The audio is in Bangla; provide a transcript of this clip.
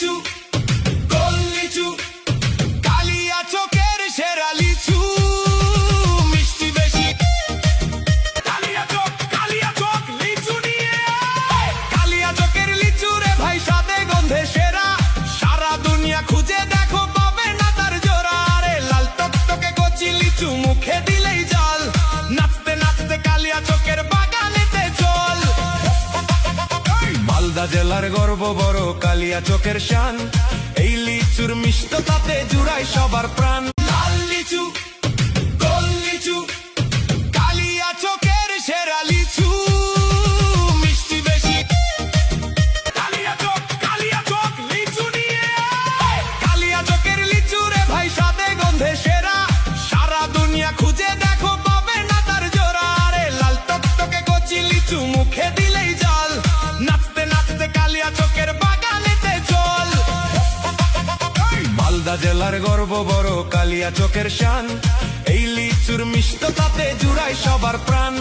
লিচু, গোল লিচু, কালিয়া চকের সেরা লিচু, মিষ্টি বেশি। কালিয়া চক লিচু নিয়ে আয়। কালিয়া চকের লিচু রে ভাই স্বাদে গন্ধে সেরা, সারা দুনিয়া খুঁজে দেখো পাবে না তার জোড়া। রে লাল টকটকে কচি লিচু মুখে দিলেই জল, নাচতে নাচতে কালিয়া চকের বাগানেতে চল। মালদা জেলার গর্ব বড় কালিয়া চকের শান, এই লিচুর মিষ্টতাতে জুড়ায় সবার প্রাণ। লাল লিচু, গোল লিচু, কালিয়া চকের সেরা লিচু, মিষ্টি বেশি। কালিয়া চক লিচু নিয়ে আয়। কালিয়া চকের লিচু রে ভাই স্বাদে গন্ধে সেরা, সারা দুনিয়া খুঁজে দেখো পাবে না তার জোড়া। রে লাল টকটকে কচি লিচু মুখে দিলেই জল, নাচতে নাচতে কালিয়া চকের বাগানেতে চল। মালদা জেলার গর্ব বড় কালিয়া চকের শান, এই লিচুর মিষ্টতাতে জুড়ায় সবার প্রাণ।